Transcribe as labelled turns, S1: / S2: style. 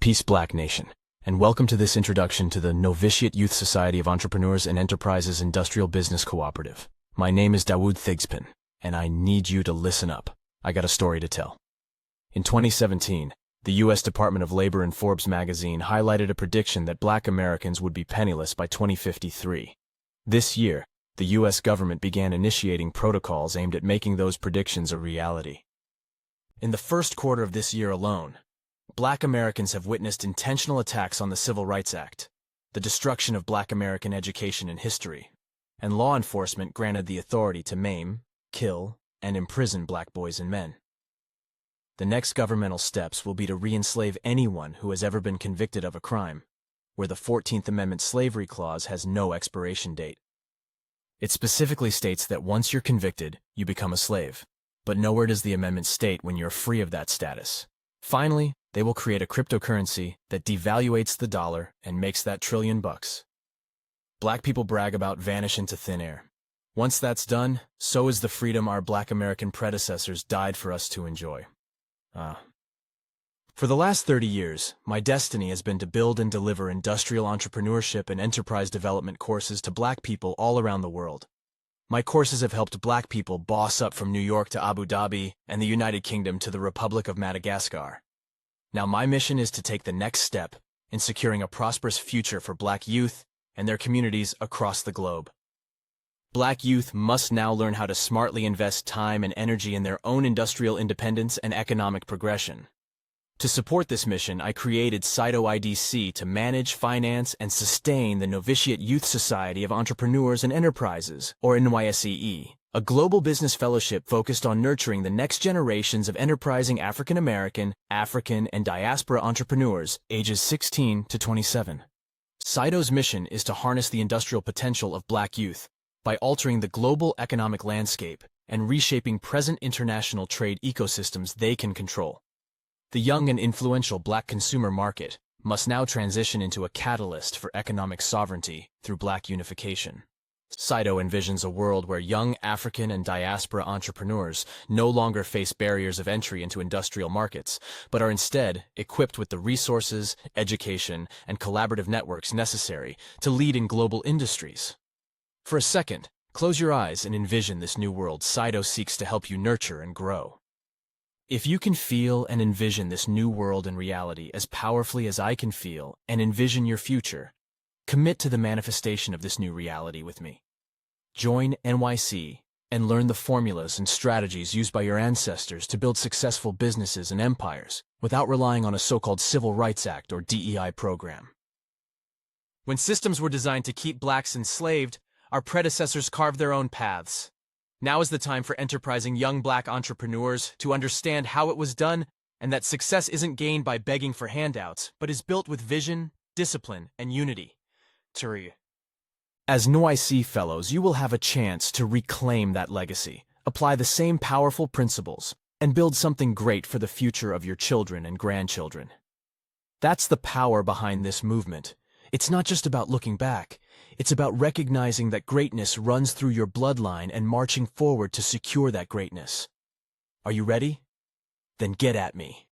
S1: Peace, Black Nation, and welcome to this introduction to the Novitiate Youth Society of Entrepreneurs and Enterprises Industrial Business Cooperative. My name is Dawood Thigspin, and I need you to listen up. I got a story to tell. In 2017, the U.S. Department of Labor and Forbes magazine highlighted a prediction that Black Americans would be penniless by 2053. This year, the U.S. government began initiating protocols aimed at making those predictions a reality. In the first quarter of this year alone, Black Americans have witnessed intentional attacks on the Civil Rights Act, the destruction of Black American education and history, and law enforcement granted the authority to maim, kill, and imprison Black boys and men. The next governmental steps will be to re-enslave anyone who has ever been convicted of a crime, where the 14th Amendment slavery clause has no expiration date. It specifically states that once you're convicted, you become a slave, but nowhere does the amendment state when you're free of that status. Finally, they will create a cryptocurrency that devaluates the dollar and makes that $1 trillion. Black people brag about vanish into thin air. Once that's done, so is the freedom our Black American predecessors died for us to enjoy. For the last 30 years, my destiny has been to build and deliver industrial entrepreneurship and enterprise development courses to Black people all around the world. My courses have helped Black people boss up from New York to Abu Dhabi and the United Kingdom to the Republic of Madagascar. Now my mission is to take the next step in securing a prosperous future for Black youth and their communities across the globe. Black youth must now learn how to smartly invest time and energy in their own industrial independence and economic progression. To support this mission, I created SIDO IDC to manage, finance, and sustain the Novitiate Youth Society of Entrepreneurs and Enterprises, or NYSEE, a global business fellowship focused on nurturing the next generations of enterprising African American, African, and diaspora entrepreneurs ages 16 to 27. SIDO's mission is to harness the industrial potential of Black youth by altering the global economic landscape and reshaping present international trade ecosystems they can control. The young and influential Black consumer market must now transition into a catalyst for economic sovereignty through Black unification. SIDO envisions a world where young African and diaspora entrepreneurs no longer face barriers of entry into industrial markets, but are instead equipped with the resources, education, and collaborative networks necessary to lead in global industries. For a second, close your eyes and envision this new world SIDO seeks to help you nurture and grow. If you can feel and envision this new world and reality as powerfully as I can feel and envision your future, commit to the manifestation of this new reality with me. Join NYSEE and learn the formulas and strategies used by your ancestors to build successful businesses and empires without relying on a so-called Civil Rights Act or DEI program. When systems were designed to keep Blacks enslaved, our predecessors carved their own paths. Now is the time for enterprising young Black entrepreneurs to understand how it was done and that success isn't gained by begging for handouts, but is built with vision, discipline, and unity. As NYSEE fellows, you will have a chance to reclaim that legacy, apply the same powerful principles, and build something great for the future of your children and grandchildren. That's the power behind this movement. It's not just about looking back. It's about recognizing that greatness runs through your bloodline and marching forward to secure that greatness. Are you ready? Then get at me.